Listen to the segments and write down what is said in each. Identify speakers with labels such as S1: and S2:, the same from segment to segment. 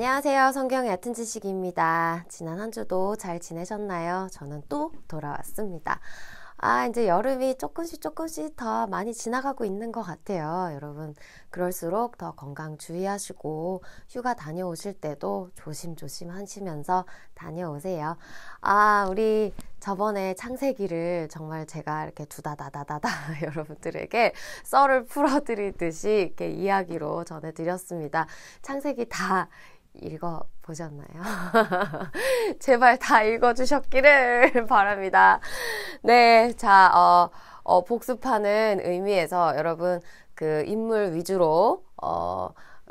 S1: 안녕하세요. 성경의 얕은 지식입니다. 지난 한 주도 잘 지내셨나요? 저는 또 돌아왔습니다. 이제 여름이 조금씩 더 많이 지나가고 있는 것 같아요. 여러분, 그럴수록 더 건강 주의하시고 휴가 다녀오실 때도 조심조심 하시면서 다녀오세요. 우리 저번에 창세기를 정말 제가 이렇게 두다다다다다 여러분들에게 썰을 풀어드리듯이 이렇게 이야기로 전해드렸습니다. 창세기 다 읽어보셨나요? 제발 다 읽어주셨기를 바랍니다. 네, 자, 복습하는 의미에서 여러분 그 인물 위주로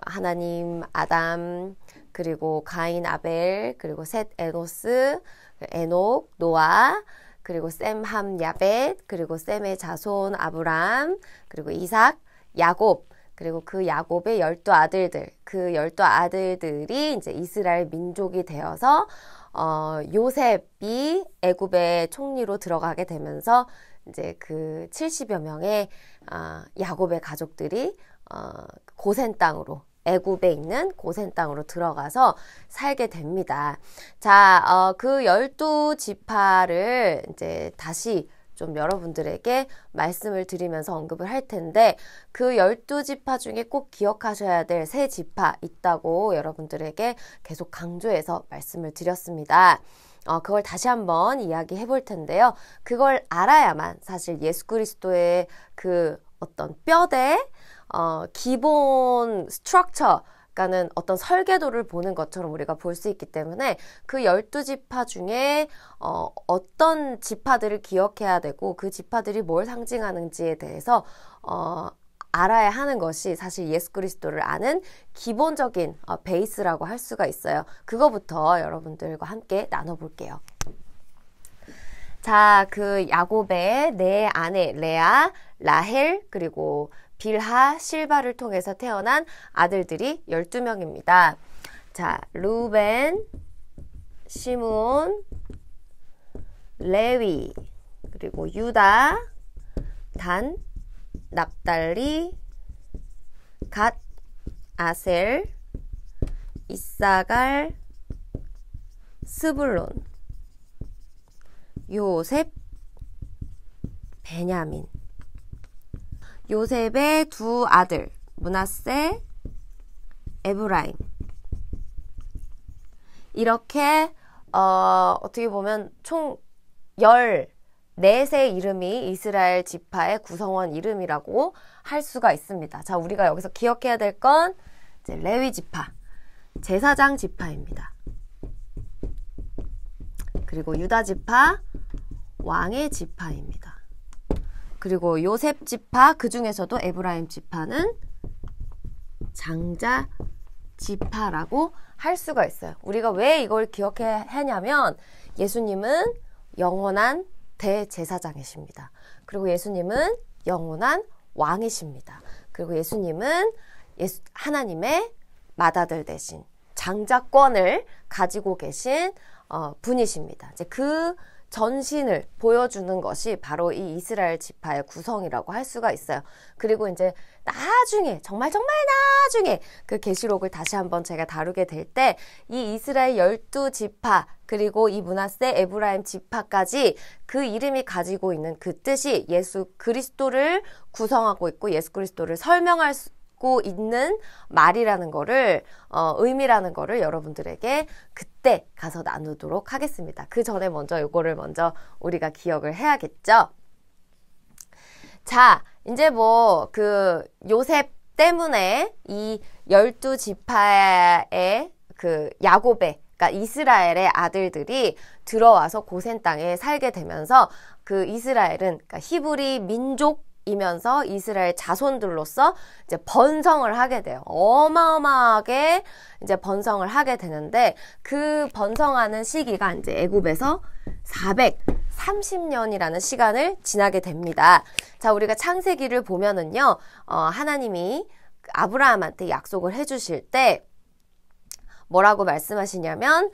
S1: 하나님, 아담, 그리고 가인, 아벨, 그리고 셋, 에노스, 에녹, 노아, 그리고 셈, 함, 야벳, 그리고 셈의 자손 아브람, 그리고 이삭, 야곱, 그리고 그 야곱의 12아들들, 그 12아들들이 이제 이스라엘 민족이 되어서 요셉이 애굽의 총리로 들어가게 되면서 이제 그 70여 명의 야곱의 가족들이 고센 땅으로, 애굽에 있는 고센 땅으로 들어가서 살게 됩니다. 자, 그 12지파를 이제 다시 좀 여러분들에게 말씀을 드리면서 언급을 할 텐데, 그 12지파 중에 꼭 기억하셔야 될 3지파 있다고 여러분들에게 계속 강조해서 말씀을 드렸습니다. 그걸 다시 한번 이야기해 볼 텐데요. 그걸 알아야만 사실 예수 그리스도의 그 어떤 뼈대, 기본 스트럭처, 그러니까는 어떤 설계도를 보는 것처럼 우리가 볼 수 있기 때문에 그 12지파 중에 어떤 지파들을 기억해야 되고 그 지파들이 뭘 상징하는지에 대해서 알아야 하는 것이 사실 예수 그리스도를 아는 기본적인 베이스라고 할 수가 있어요. 그거부터 여러분들과 함께 나눠볼게요. 자, 그 야곱의 네 아내 레아, 라헬, 그리고 빌하, 실바를 통해서 태어난 아들들이 12명입니다. 자, 루벤, 시므온, 레위, 그리고 유다, 단, 납달리, 갓, 아셀, 이사갈, 스불론, 요셉, 베냐민. 요셉의 두 아들 므낫세, 에브라임. 이렇게 어떻게 보면 총 14의 이름이 이스라엘 지파의 구성원 이름이라고 할 수가 있습니다. 자, 우리가 여기서 기억해야 될 건 이제 레위 지파, 제사장 지파입니다. 그리고 유다 지파, 왕의 지파입니다. 그리고 요셉 지파, 그 중에서도 에브라임 지파는 장자 지파라고 할 수가 있어요. 우리가 왜 이걸 기억해야 하냐면 예수님은 영원한 대제사장이십니다. 그리고 예수님은 영원한 왕이십니다. 그리고 예수님은 하나님의 맏아들 대신 장자권을 가지고 계신 분이십니다. 이제 그 전신을 보여주는 것이 바로 이 이스라엘 지파의 구성이라고 할 수가 있어요. 그리고 이제 나중에 정말 나중에 그 계시록을 다시 한번 제가 다루게 될 때 이 이스라엘 12지파 그리고 이 므낫세 에브라임 지파까지 그 이름이 가지고 있는 그 뜻이 예수 그리스도를 구성하고 있고 예수 그리스도를 설명할 수 있는 말이라는 거를 의미라는 거를 여러분들에게 그때 가서 나누도록 하겠습니다. 그 전에 먼저 요거를 먼저 우리가 기억을 해야겠죠. 자, 이제 뭐 그 요셉 때문에 이 12지파의 그 야곱의, 그러니까 이스라엘의 아들들이 들어와서 고센 땅에 살게 되면서 그 이스라엘은, 그러니까 히브리 민족 이면서 이스라엘 자손들로서 이제 번성을 하게 돼요. 어마어마하게 이제 번성을 하게 되는데 그 번성하는 시기가 이제 애굽에서 430년이라는 시간을 지나게 됩니다. 자, 우리가 창세기를 보면은요, 하나님이 아브라함한테 약속을 해주실 때 뭐라고 말씀하시냐면,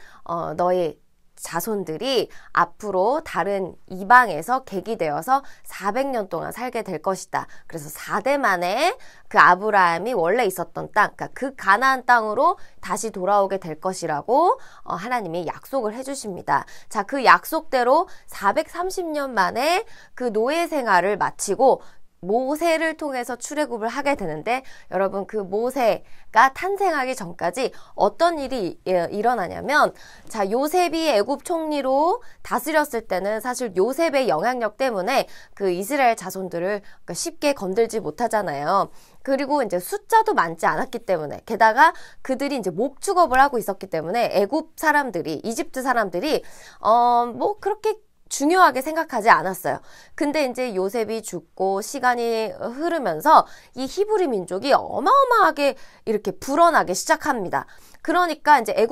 S1: 너희 자손들이 앞으로 다른 이방에서 객이되어서 400년 동안 살게 될 것이다. 그래서 4대 만에 그 아브라함이 원래 있었던 땅, 그러니까 그 가나안 땅으로 다시 돌아오게 될 것이라고 하나님이 약속을 해주십니다. 자, 그 약속대로 430년 만에 그 노예 생활을 마치고 모세를 통해서 출애굽을 하게 되는데, 여러분, 그 모세가 탄생하기 전까지 어떤 일이 일어나냐면, 자, 요셉이 애굽 총리로 다스렸을 때는 사실 요셉의 영향력 때문에 그 이스라엘 자손들을 쉽게 건들지 못하잖아요. 그리고 이제 숫자도 많지 않았기 때문에, 게다가 그들이 이제 목축업을 하고 있었기 때문에 애굽 사람들이, 이집트 사람들이 뭐 그렇게 중요하게 생각하지 않았어요. 근데 이제 요셉이 죽고 시간이 흐르면서 이 히브리 민족이 어마어마하게 이렇게 불어나기 시작합니다. 그러니까 이제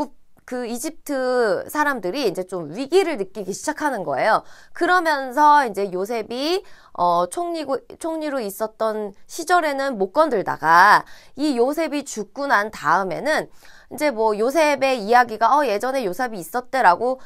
S1: 그 이집트 사람들이 이제 좀 위기를 느끼기 시작하는 거예요. 그러면서 이제 요셉이 총리로 있었던 시절에는 못 건들다가 이 요셉이 죽고 난 다음에는 이제 뭐 요셉의 이야기가 예전에 요셉이 있었대라고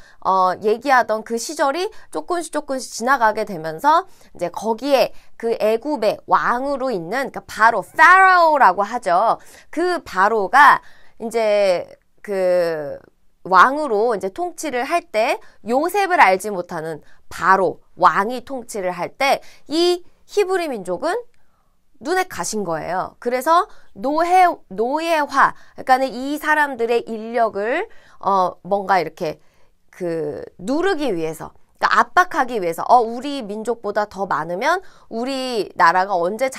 S1: 얘기하던 그 시절이 조금씩 지나가게 되면서 이제 거기에 그 애굽의 왕으로 있는 그러니까 바로 파라오라고 하죠. 그 바로가 이제 그 왕으로 이제 통치를 할 때 요셉을 알지 못하는 바로 왕이 통치를 할 때 이 히브리 민족은 눈에 가신 거예요. 그래서 노예화, 그러니까 이 사람들의 인력을 뭔가 이렇게 누르기 위해서, 그러니까 압박하기 위해서 우리 민족보다 더 많으면 우리 나라가 언제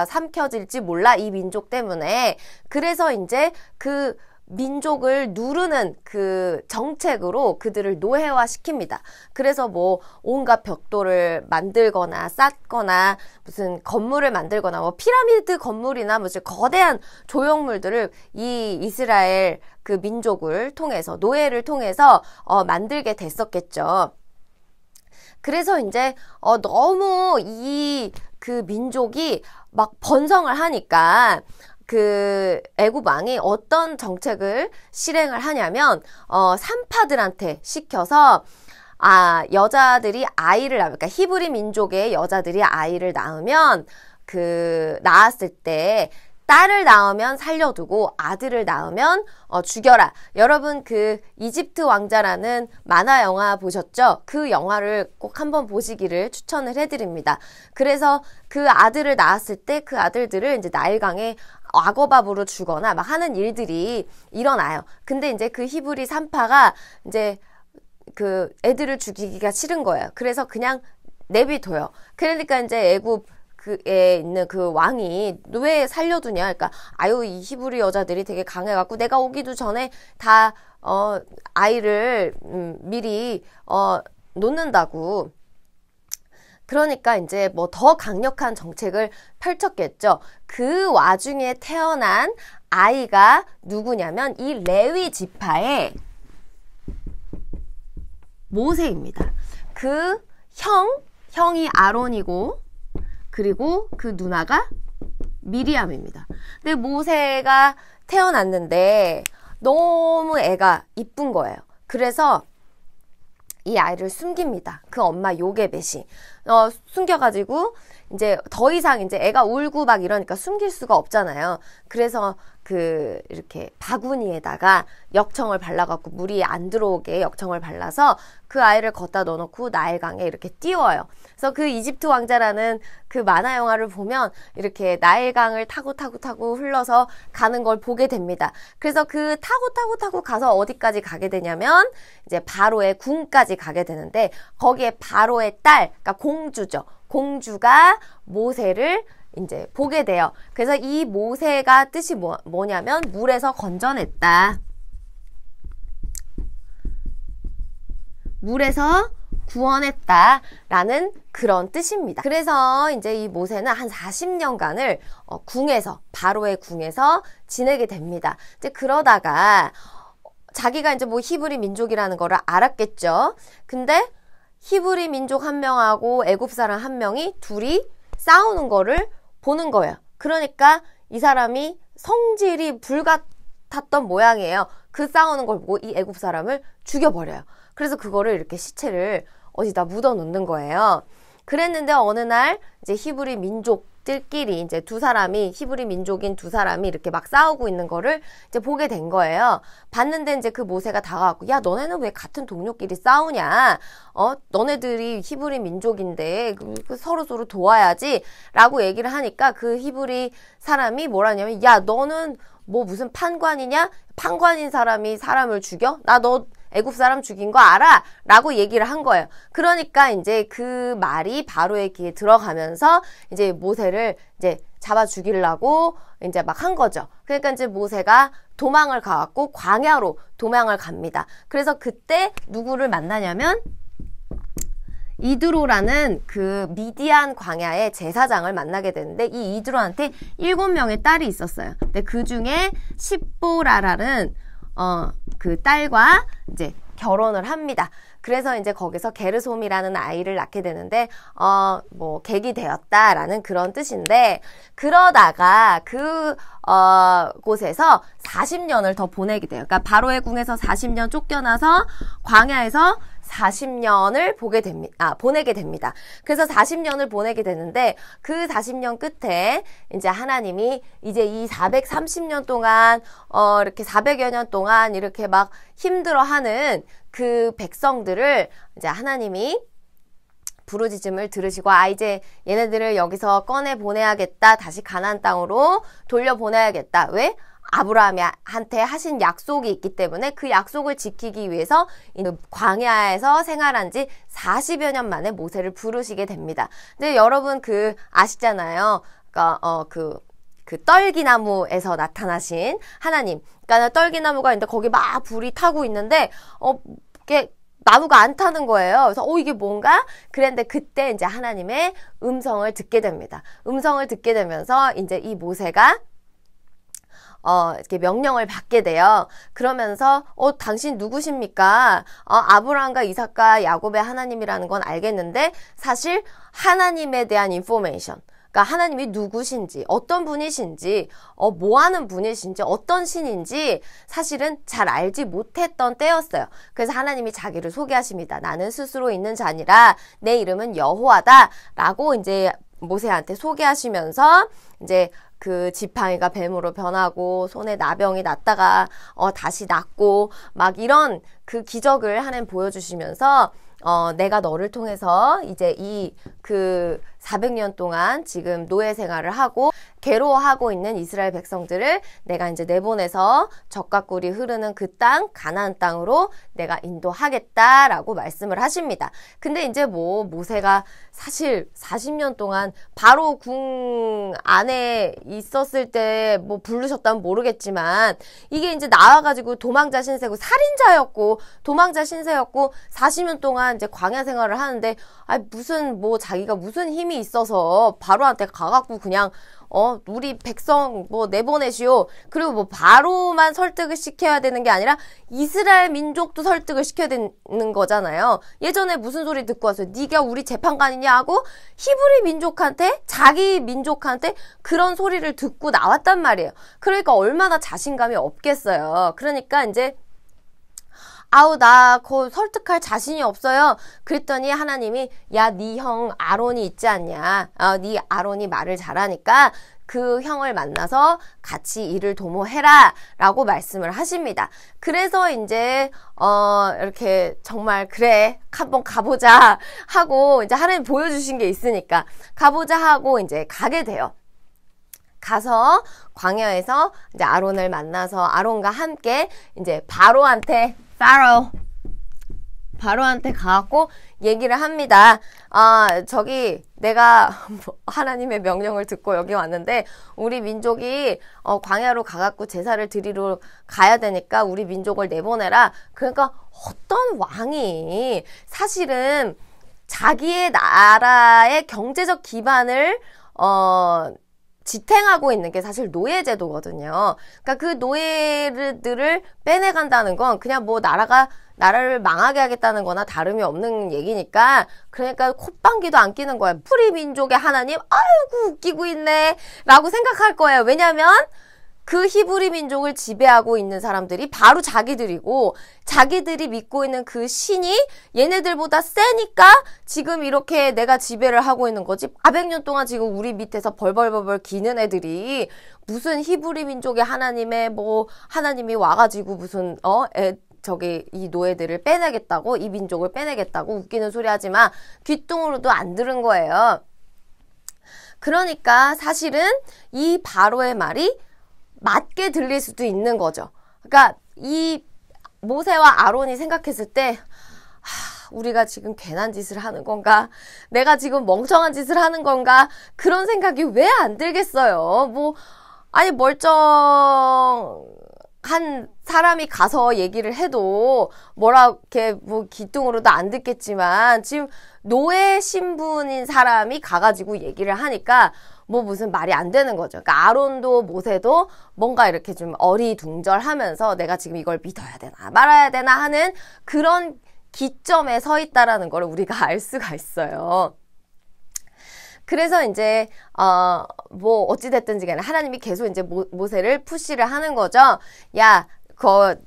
S1: 삼켜질지 몰라, 이 민족 때문에. 그래서 이제 그 민족을 누르는 그 정책으로 그들을 노예화 시킵니다. 그래서 뭐 온갖 벽돌을 만들거나 쌓거나 무슨 건물을 만들거나 뭐 피라미드 건물이나 무슨 거대한 조형물들을 이 이스라엘 그 민족을 통해서, 노예를 통해서 만들게 됐었겠죠. 그래서 이제 너무 그 민족이 막 번성을 하니까 그 애굽 왕이 어떤 정책을 실행을 하냐면 산파들한테 시켜서 여자들이 아이를 낳으면, 그러니까 히브리 민족의 여자들이 아이를 낳으면 낳았을 때 딸을 낳으면 살려두고 아들을 낳으면 죽여라. 여러분 그 이집트 왕자라는 만화 영화 보셨죠? 그 영화를 꼭 한번 보시기를 추천을 해드립니다. 그래서 그 아들을 낳았을 때 그 아들들을 이제 나일강에 악어밥으로 주거나 막 하는 일들이 일어나요. 근데 이제 그 히브리 산파가 이제 그 애들을 죽이기가 싫은 거예요. 그래서 그냥 내비둬요. 그러니까 이제 애굽 그에 있는 그 왕이 왜 살려두냐? 그러니까 이 히브리 여자들이 되게 강해갖고 내가 오기도 전에 다 아이를 미리 놓는다고. 그러니까 이제 뭐 더 강력한 정책을 펼쳤겠죠. 그 와중에 태어난 아이가 누구냐면 이 레위 지파의 모세입니다. 그 형이 아론이고, 그리고 그 누나가 미리암입니다. 근데 모세가 태어났는데 너무 애가 이쁜 거예요. 그래서 이 아이를 숨깁니다. 그 엄마 요게벳이 숨겨가지고 이제 더 이상 이제 애가 울고 막 이러니까 숨길 수가 없잖아요. 그래서 이렇게 바구니에다가 역청을 발라갖고 물이 안 들어오게 역청을 발라서 그 아이를 걷다 넣어놓고 나일강에 이렇게 띄워요. 그래서 그 이집트 왕자라는 그 만화 영화를 보면 이렇게 나일강을 타고 흘러서 가는 걸 보게 됩니다. 그래서 그 타고 가서 어디까지 가게 되냐면 이제 바로의 궁까지 가게 되는데, 거기에 바로의 딸, 그러니까 공주죠. 공주가 모세를 이제 보게 돼요. 그래서 이 모세가 뜻이 뭐냐면 물에서 건져냈다. 물에서 구원했다라는 그런 뜻입니다. 그래서 이제 이 모세는 한 40년간을 바로의 궁에서 지내게 됩니다. 이제 그러다가 자기가 이제 뭐 히브리 민족이라는 거를 알았겠죠. 근데 히브리 민족 한 명하고 애굽 사람 한 명이 둘이 싸우는 거를 보는 거예요. 그러니까 이 사람이 성질이 불같았던 모양이에요. 그 싸우는 걸 보고 이 애굽 사람을 죽여버려요. 그래서 그거를 이렇게 시체를 어디다 묻어 놓는 거예요. 그랬는데 어느 날 이제 히브리 민족들끼리 이제 히브리 민족인 두 사람이 이렇게 막 싸우고 있는 거를 이제 보게 된 거예요. 봤는데 이제 그 모세가 다가왔고, 야, 너네는 왜 같은 동료끼리 싸우냐? 너네들이 히브리 민족인데 서로 도와야지 라고 얘기를 하니까 그 히브리 사람이 뭐라냐면, 야, 너는 뭐 무슨 판관이냐? 판관인 사람이 사람을 죽여? 나 너 애굽 사람 죽인 거 알아? 라고 얘기를 한 거예요. 그러니까 이제 그 말이 바로의 귀에 들어가면서 이제 모세를 이제 잡아 죽이려고 이제 막 한 거죠. 그러니까 이제 모세가 도망을 가갖고 광야로 도망을 갑니다. 그래서 그때 누구를 만나냐면 이드로라는 그 미디안 광야의 제사장을 만나게 되는데, 이 이드로한테 7명의 딸이 있었어요. 근데 그 중에 십보라라는 그 딸과 이제 결혼을 합니다. 그래서 이제 거기서 게르솜이라는 아이를 낳게 되는데, 뭐, 객이 되었다라는 그런 뜻인데, 그러다가 곳에서 40년을 더 보내게 돼요. 그러니까 바로의 궁에서 40년 쫓겨나서 광야에서 40년을 보내게 됩니다. 그래서 40년을 보내게 되는데, 그 40년 끝에 이제 하나님이 이제 이 430년 동안, 이렇게 400여 년 동안 이렇게 막 힘들어하는 그 백성들을 이제 하나님이 부르짖음을 들으시고, 이제 얘네들을 여기서 꺼내 보내야겠다. 다시 가나안 땅으로 돌려보내야겠다. 왜? 아브라함한테 하신 약속이 있기 때문에 그 약속을 지키기 위해서 광야에서 생활한 지 40여 년 만에 모세를 부르시게 됩니다. 근데 여러분 아시잖아요. 그러니까 그 떨기나무에서 나타나신 하나님. 그러니까 떨기나무가 있는데 거기 막 불이 타고 있는데 이게 나무가 안 타는 거예요. 그래서 이게 뭔가? 그랬는데 그때 이제 하나님의 음성을 듣게 됩니다. 음성을 듣게 되면서 이제 이 모세가 이렇게 명령을 받게 돼요. 그러면서, 당신 누구십니까? 아브라함과 이삭과 야곱의 하나님이라는 건 알겠는데, 사실 하나님에 대한 인포메이션, 그러니까 하나님이 누구신지, 어떤 분이신지, 뭐 하는 분이신지, 어떤 신인지 사실은 잘 알지 못했던 때였어요. 그래서 하나님이 자기를 소개하십니다. 나는 스스로 있는 자니라, 내 이름은 여호와다 라고 이제 모세한테 소개하시면서 이제 그 지팡이가 뱀으로 변하고 손에 나병이 났다가 다시 낫고 막 이런 그 기적을 하나님 보여주시면서 내가 너를 통해서 이제 그 400년 동안 지금 노예 생활을 하고 괴로워하고 있는 이스라엘 백성들을 내가 이제 내보내서 젖과 꿀이 흐르는 그 땅, 가나안 땅으로 내가 인도하겠다라고 말씀을 하십니다. 근데 이제 모세가 사실 40년 동안 바로 궁 안에 있었을 때 뭐 부르셨다면 모르겠지만, 이게 이제 나와가지고 도망자 신세고 살인자였고 도망자 신세였고 40년 동안 이제 광야 생활을 하는데, 무슨 자기가 무슨 힘이 있어서 바로한테 가갖고 그냥 우리 백성 내보내시오. 그리고 바로만 설득을 시켜야 되는 게 아니라 이스라엘 민족도 설득을 시켜야 되는 거잖아요. 예전에 무슨 소리 듣고 왔어요? 네가 우리 재판관이냐 하고 히브리 민족한테, 자기 민족한테 그런 소리를 듣고 나왔단 말이에요. 그러니까 얼마나 자신감이 없겠어요. 그러니까 이제 나 그거 설득할 자신이 없어요. 그랬더니 하나님이, 야, 네 형 아론이 있지 않냐? 네 아론이 말을 잘하니까 그 형을 만나서 같이 일을 도모해라 라고 말씀을 하십니다. 그래서 이제 이렇게 정말 그래 한번 가보자 하고 이제 하나님 보여주신 게 있으니까 가보자 하고 이제 가게 돼요. 가서 광야에서 이제 아론을 만나서 아론과 함께 이제 바로한테 가갖고 얘기를 합니다. 내가 하나님의 명령을 듣고 여기 왔는데 우리 민족이 광야로 가갖고 제사를 드리러 가야 되니까 우리 민족을 내보내라. 그러니까 어떤 왕이 사실은 자기의 나라의 경제적 기반을 지탱하고 있는 게 사실 노예제도거든요. 그러니까 그 노예들을 빼내간다는 건 그냥 나라를 망하게 하겠다는 거나 다름이 없는 얘기니까, 그러니까 콧방귀도 안 끼는 거야. 프리 민족의 하나님, 아이고 웃기고 있네 라고 생각할 거예요. 왜냐면 그 히브리 민족을 지배하고 있는 사람들이 바로 자기들이고 자기들이 믿고 있는 그 신이 얘네들보다 세니까 지금 이렇게 내가 지배를 하고 있는 거지. 400년 동안 지금 우리 밑에서 벌벌벌벌 기는 애들이 무슨 히브리 민족의 하나님이 와가지고 무슨 이 노예들을 빼내겠다고, 이 민족을 빼내겠다고 웃기는 소리 하지 마. 귓등으로도 안 들은 거예요. 그러니까 사실은 이 바로의 말이 맞게 들릴 수도 있는 거죠. 그러니까 이 모세와 아론이 생각했을 때 우리가 지금 괜한 짓을 하는 건가? 내가 지금 멍청한 짓을 하는 건가? 그런 생각이 왜 안 들겠어요? 아니 멀쩡한 사람이 가서 얘기를 해도 이렇게 기뚱으로도 안 듣겠지만 지금 노예 신분인 사람이 가가지고 얘기를 하니까 무슨 말이 안 되는 거죠. 그러니까 아론도 모세도 뭔가 이렇게 좀 어리둥절하면서 내가 지금 이걸 믿어야 되나 말아야 되나 하는 그런 기점에 서 있다라는 걸 우리가 알 수가 있어요. 그래서 이제 어찌됐든지 간에 하나님이 계속 이제 모세를 푸시를 하는 거죠. 야,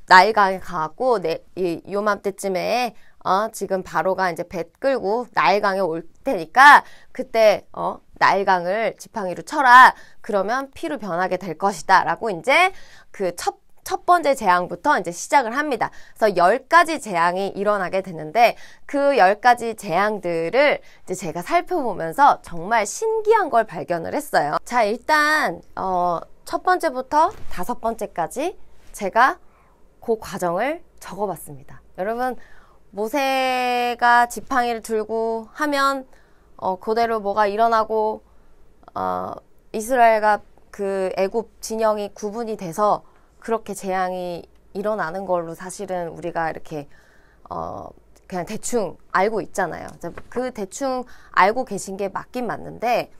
S1: 나일강에 가갖고 요맘때쯤에 지금 바로가 이제 배 끌고 나일강에 올 테니까 그때 나일강을 지팡이로 쳐라. 그러면 피로 변하게 될 것이다. 라고 이제 그 첫 번째 재앙부터 이제 시작을 합니다. 그래서 10가지 재앙이 일어나게 되는데 그 10가지 재앙들을 이제 제가 살펴보면서 정말 신기한 걸 발견을 했어요. 자, 일단 첫 번째부터 5번째까지 제가 그 과정을 적어봤습니다. 여러분, 모세가 지팡이를 들고 하면 그대로 뭐가 일어나고 이스라엘과 그 애굽 진영이 구분이 돼서 그렇게 재앙이 일어나는 걸로 사실은 우리가 이렇게 그냥 대충 알고 있잖아요. 그 대충 알고 계신 게 맞긴 맞는데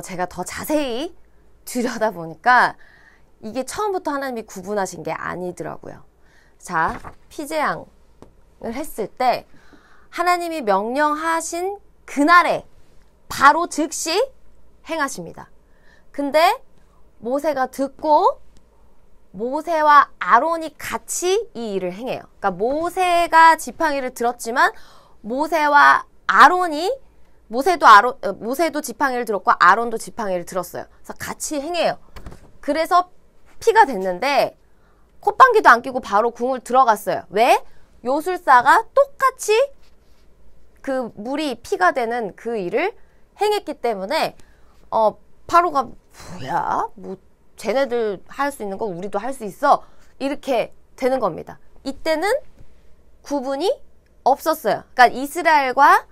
S1: 제가 더 자세히 들여다보니까 이게 처음부터 하나님이 구분하신 게 아니더라고요. 자, 피재앙을 했을 때 하나님이 명령하신 그날에 바로 즉시 행하십니다. 근데 모세가 듣고 모세와 아론이 같이 이 일을 행해요. 그러니까 모세가 지팡이를 들었지만 모세와 아론이 모세도 지팡이를 들었고 아론도 지팡이를 들었어요. 그래서 같이 행해요. 그래서 피가 됐는데 콧방귀도 안 끼고 바로 궁을 들어갔어요. 왜? 요술사가 똑같이 그 물이 피가 되는 그 일을 행했기 때문에 바로가 뭐야? 쟤네들 할 수 있는 거 우리도 할 수 있어. 이렇게 되는 겁니다. 이때는 구분이 없었어요. 그러니까 이스라엘과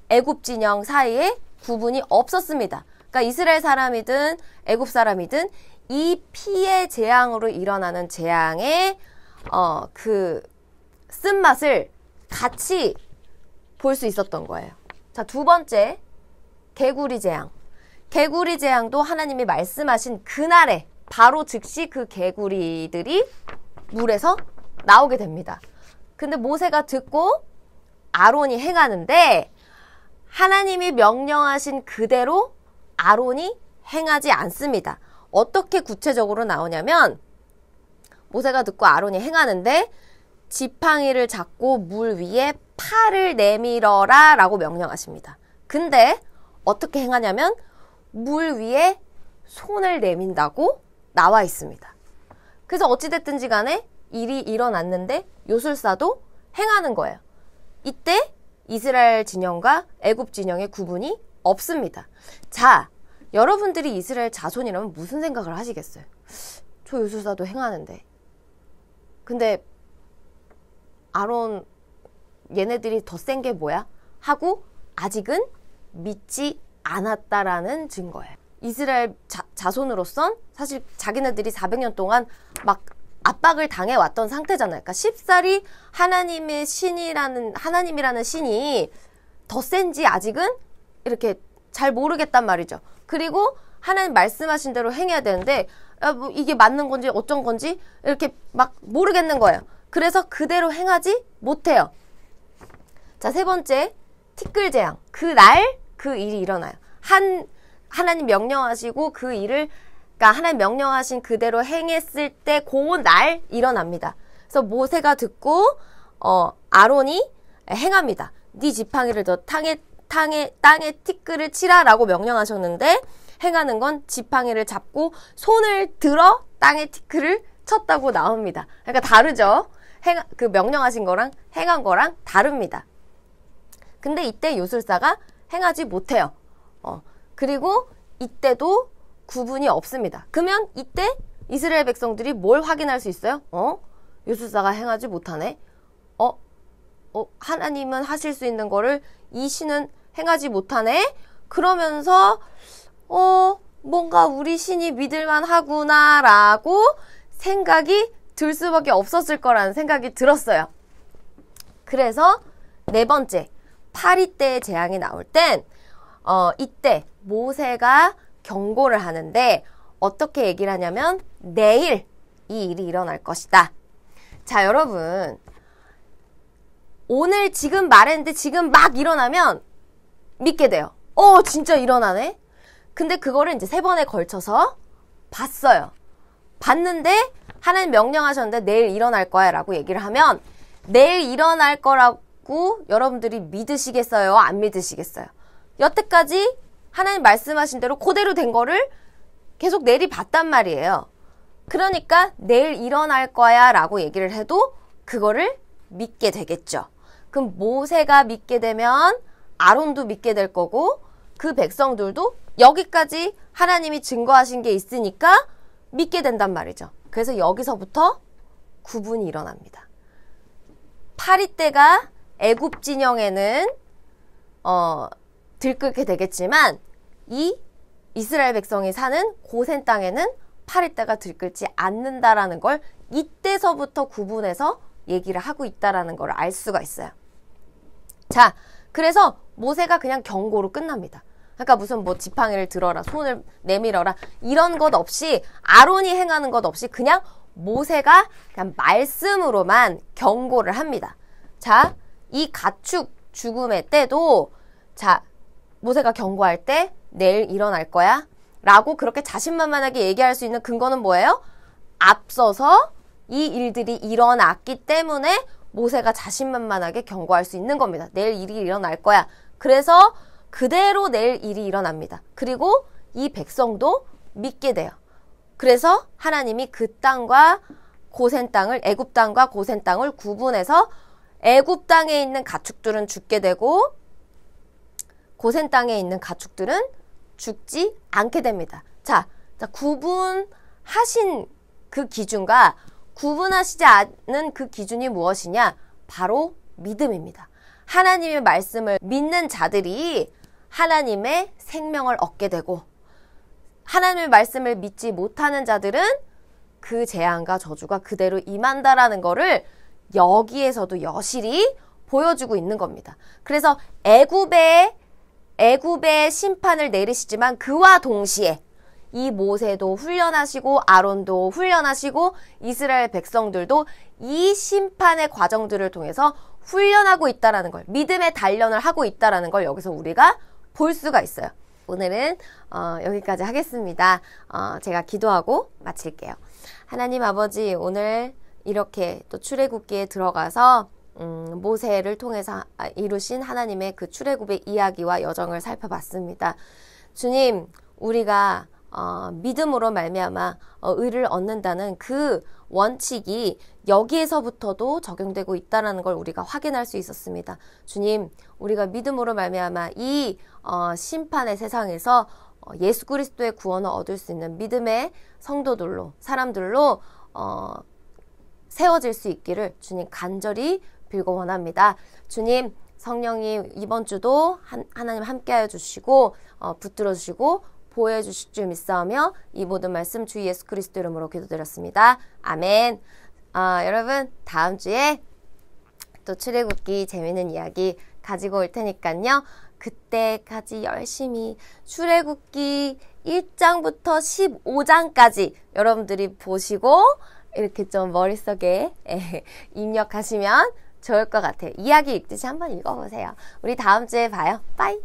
S1: 애굽 진영 사이에 구분이 없었습니다. 그러니까 이스라엘 사람이든 애굽 사람이든 이 피의 재앙으로 일어나는 재앙의 그 쓴맛을 같이 볼 수 있었던 거예요. 자, 2번째, 개구리 재앙. 개구리 재앙도 하나님이 말씀하신 그날에 바로 즉시 그 개구리들이 물에서 나오게 됩니다. 근데 모세가 듣고 아론이 행하는데 하나님이 명령하신 그대로 아론이 행하지 않습니다. 어떻게 구체적으로 나오냐면 모세가 듣고 아론이 행하는데 지팡이를 잡고 물 위에 팔을 내밀어라 라고 명령하십니다. 근데 어떻게 행하냐면 물 위에 손을 내민다고 나와 있습니다. 그래서 어찌됐든지 간에 일이 일어났는데 요술사도 행하는 거예요. 이때 이스라엘 진영과 애굽 진영의 구분이 없습니다. 자, 여러분들이 이스라엘 자손이라면 무슨 생각을 하시겠어요? 저 요술사도 행하는데. 근데 아론 얘네들이 더 센 게 뭐야? 하고 아직은 믿지 않았다라는 증거예요. 이스라엘 자손으로선 사실 자기네들이 400년 동안 막 압박을 당해왔던 상태잖아요. 그러니까 쉽사리 하나님이라는 신이 더 센지 아직은 이렇게 잘 모르겠단 말이죠. 그리고 하나님 말씀하신 대로 행해야 되는데 이게 맞는 건지 어쩐 건지 이렇게 막 모르겠는 거예요. 그래서 그대로 행하지 못해요. 자, 3번째, 티끌재앙. 그날 그 일이 일어나요. 하나님 명령하시고 그 일을 그러니까 하나님 명령하신 그대로 행했을 때 그 날 일어납니다. 그래서 모세가 듣고 아론이 행합니다. 네 지팡이를 너 땅에 티끌을 치라라고 명령하셨는데 행하는 건 지팡이를 잡고 손을 들어 땅에 티끌을 쳤다고 나옵니다. 그러니까 다르죠. 그 명령하신 거랑 행한 거랑 다릅니다. 근데 이때 요술사가 행하지 못해요. 그리고 이때도 구분이 없습니다. 그러면 이때 이스라엘 백성들이 뭘 확인할 수 있어요? 요술사가 행하지 못하네. 하나님은 하실 수 있는 거를 이 신은 행하지 못하네. 그러면서 뭔가 우리 신이 믿을만 하구나라고 생각이 들 수밖에 없었을 거라는 생각이 들었어요. 그래서 네 번째, 파리 때의 재앙이 나올 땐 이때 모세가 경고를 하는데 어떻게 얘기를 하냐면 내일 이 일이 일어날 것이다. 자, 여러분, 오늘 지금 말했는데 지금 막 일어나면 믿게 돼요. 진짜 일어나네? 근데 그거를 이제 3번에 걸쳐서 봤어요. 봤는데 하나님 명령하셨는데 내일 일어날 거야 라고 얘기를 하면 내일 일어날 거라고 여러분들이 믿으시겠어요? 안 믿으시겠어요? 여태까지 하나님 말씀하신 대로 그대로 된 거를 계속 내리 봤단 말이에요. 그러니까 내일 일어날 거야 라고 얘기를 해도 그거를 믿게 되겠죠. 그럼 모세가 믿게 되면 아론도 믿게 될 거고 그 백성들도 여기까지 하나님이 증거하신 게 있으니까 믿게 된단 말이죠. 그래서 여기서부터 구분이 일어납니다. 파리 때가 애굽 진영에는 들끓게 되겠지만 이 이스라엘 백성이 사는 고센 땅에는 파리 때가 들끓지 않는다라는 걸 이때서부터 구분해서 얘기를 하고 있다라는 걸 알 수가 있어요. 자, 그래서 모세가 그냥 경고로 끝납니다. 그러니까 무슨 뭐 지팡이를 들어라, 손을 내밀어라 이런 것 없이 아론이 행하는 것 없이 그냥 모세가 그냥 말씀으로만 경고를 합니다. 자, 이 가축 죽음의 때도 자, 모세가 경고할 때 내일 일어날 거야 라고 그렇게 자신만만하게 얘기할 수 있는 근거는 뭐예요? 앞서서 이 일들이 일어났기 때문에 모세가 자신만만하게 경고할 수 있는 겁니다. 내일 일이 일어날 거야. 그래서 그대로 내일 일이 일어납니다. 그리고 이 백성도 믿게 돼요. 그래서 하나님이 그 땅과 고센 땅을, 애굽 땅과 고센 땅을 구분해서 애굽 땅에 있는 가축들은 죽게 되고 고센 땅에 있는 가축들은 죽지 않게 됩니다. 자, 구분하신 그 기준과 구분하시지 않은 그 기준이 무엇이냐? 바로 믿음입니다. 하나님의 말씀을 믿는 자들이 하나님의 생명을 얻게 되고 하나님의 말씀을 믿지 못하는 자들은 그 재앙과 저주가 그대로 임한다라는 거를 여기에서도 여실히 보여주고 있는 겁니다. 그래서 애굽의 심판을 내리시지만 그와 동시에 이 모세도 훈련하시고 아론도 훈련하시고 이스라엘 백성들도 이 심판의 과정들을 통해서 훈련하고 있다라는 걸, 믿음의 단련을 하고 있다라는 걸 여기서 우리가 볼 수가 있어요. 오늘은 여기까지 하겠습니다. 제가 기도하고 마칠게요. 하나님 아버지, 오늘 이렇게 또 출애굽기에 들어가서 모세를 통해서 이루신 하나님의 그 출애굽의 이야기와 여정을 살펴봤습니다. 주님, 우리가 믿음으로 말미암아 의를 얻는다는 그 원칙이 여기에서부터도 적용되고 있다는 걸 우리가 확인할 수 있었습니다. 주님, 우리가 믿음으로 말미암아 이 심판의 세상에서 예수 그리스도의 구원을 얻을 수 있는 믿음의 성도들로, 사람들로 세워질 수 있기를 주님 간절히 빌고 원합니다. 주님, 성령님 이번 주도 하나님 함께하여 주시고 붙들어 주시고 보호해 주실 줄 믿사오며 이 모든 말씀 주 예수 그리스도 이름으로 기도드렸습니다. 아멘. 여러분, 다음 주에 또 출애굽기 재미있는 이야기 가지고 올 테니까요. 그때까지 열심히 출애굽기 1장부터 15장까지 여러분들이 보시고 이렇게 좀 머릿속에 입력하시면 좋을 것 같아요. 이야기 읽듯이 한번 읽어보세요. 우리 다음 주에 봐요. 빠이.